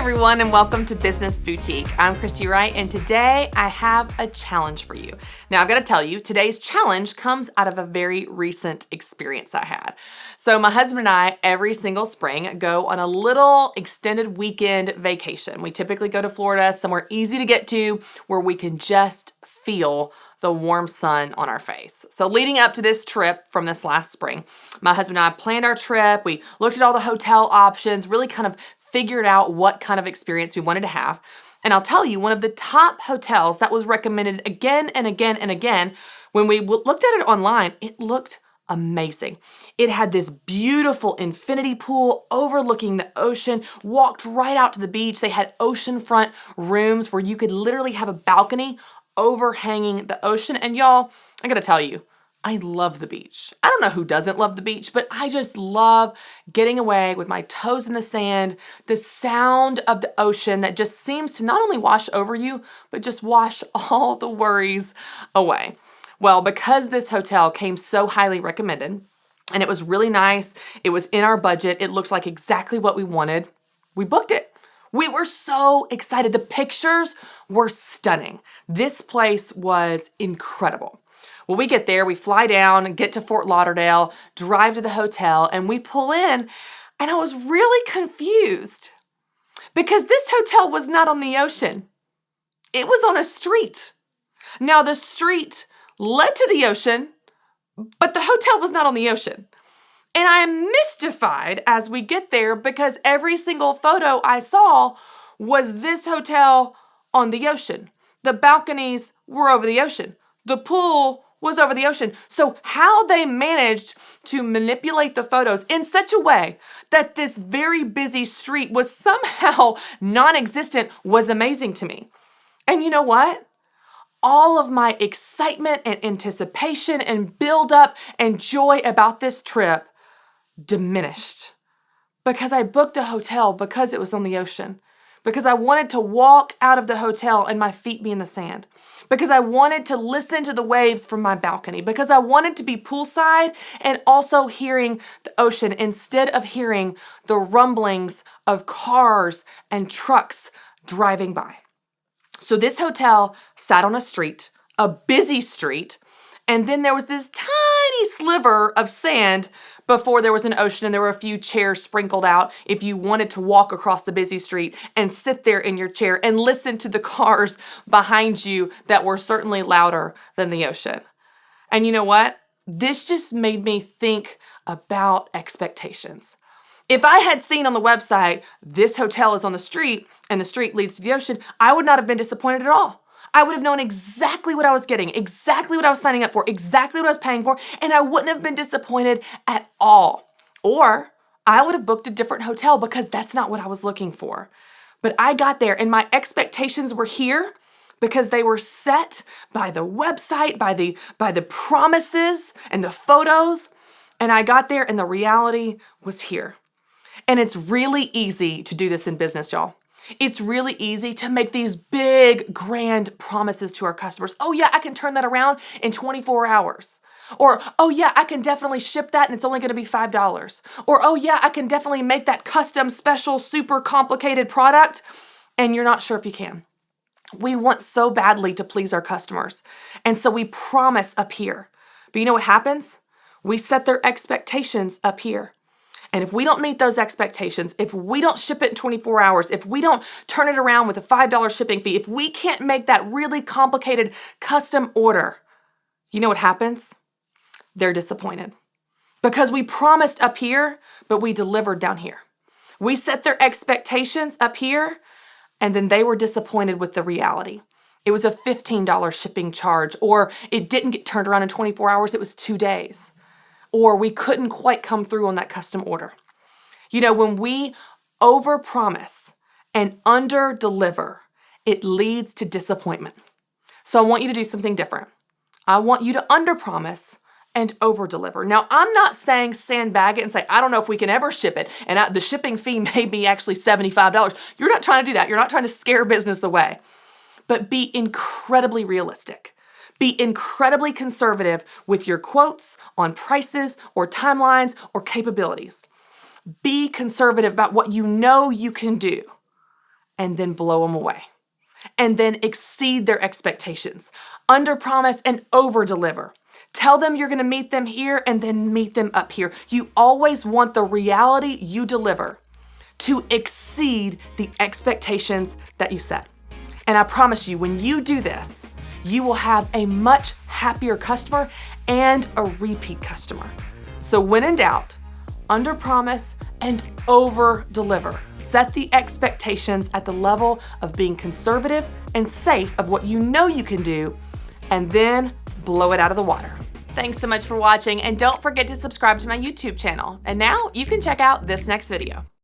everyone, and welcome to Business Boutique. I'm Christy Wright, and today I have a challenge for you. Now, I've got to tell you, today's challenge comes out of a very recent experience I had. So my husband and I, every single spring, go on a little extended weekend vacation. We typically go to Florida, somewhere easy to get to, where we can just feel the warm sun on our face. So leading up to this trip from this last spring, my husband and I planned our trip. We looked at all the hotel options, really kind of figured out what kind of experience we wanted to have. And I'll tell you, one of the top hotels that was recommended again and again and again, when we looked at it online, it looked amazing. It had this beautiful infinity pool overlooking the ocean, walked right out to the beach. They had oceanfront rooms where you could literally have a balcony overhanging the ocean. And y'all, I gotta tell you, I love the beach. I don't know who doesn't love the beach, but I just love getting away with my toes in the sand, the sound of the ocean that just seems to not only wash over you, but just wash all the worries away. Well, because this hotel came so highly recommended, and it was really nice, it was in our budget, it looked like exactly what we wanted, we booked it. We were so excited. The pictures were stunning. This place was incredible. Well, we get there, we fly down, get to Fort Lauderdale, drive to the hotel, and we pull in, and I was really confused because this hotel was not on the ocean. It was on a street. Now, the street led to the ocean, but the hotel was not on the ocean. And I'm mystified as we get there because every single photo I saw was this hotel on the ocean. The balconies were over the ocean. The pool was over the ocean. So how they managed to manipulate the photos in such a way that this very busy street was somehow non-existent was amazing to me. And you know what? All of my excitement and anticipation and build-up and joy about this trip diminished because I booked a hotel because it was on the ocean, because I wanted to walk out of the hotel and my feet be in the sand, because I wanted to listen to the waves from my balcony, because I wanted to be poolside and also hearing the ocean instead of hearing the rumblings of cars and trucks driving by. So this hotel sat on a street, a busy street, and then there was this tiny sliver of sand before there was an ocean, and there were a few chairs sprinkled out if you wanted to walk across the busy street and sit there in your chair and listen to the cars behind you that were certainly louder than the ocean. And you know what? This just made me think about expectations. If I had seen on the website, this hotel is on the street and the street leads to the ocean, I would not have been disappointed at all. I would have known exactly what I was getting, exactly what I was signing up for, exactly what I was paying for, and I wouldn't have been disappointed at all. Or I would have booked a different hotel because that's not what I was looking for. But I got there and my expectations were here because they were set by the website, by the promises and the photos. And I got there and the reality was here. And it's really easy to do this in business, y'all. It's really easy to make these big, grand promises to our customers. Oh yeah, I can turn that around in 24 hours. Or, oh yeah, I can definitely ship that and it's only gonna be $5. Or, oh yeah, I can definitely make that custom, special, super complicated product, and you're not sure if you can. We want so badly to please our customers. And so we promise up here. But you know what happens? We set their expectations up here. And if we don't meet those expectations, if we don't ship it in 24 hours, if we don't turn it around with a $5 shipping fee, if we can't make that really complicated custom order, you know what happens? They're disappointed. Because we promised up here, but we delivered down here. We set their expectations up here, and then they were disappointed with the reality. It was a $15 shipping charge, or it didn't get turned around in 24 hours, it was 2 days. Or we couldn't quite come through on that custom order. You know, when we overpromise and underdeliver, it leads to disappointment. So I want you to do something different. I want you to underpromise and overdeliver. Now, I'm not saying sandbag it and say, I don't know if we can ever ship it, and the shipping fee may be actually $75. You're not trying to do that. You're not trying to scare business away. But be incredibly realistic. Be incredibly conservative with your quotes on prices or timelines or capabilities. Be conservative about what you know you can do and then blow them away. And then exceed their expectations. Underpromise and overdeliver. Tell them you're gonna meet them here and then meet them up here. You always want the reality you deliver to exceed the expectations that you set. And I promise you, when you do this, you will have a much happier customer and a repeat customer. So when in doubt, underpromise and over-deliver. Set the expectations at the level of being conservative and safe of what you know you can do, and then blow it out of the water. Thanks so much for watching, and don't forget to subscribe to my YouTube channel. And now you can check out this next video.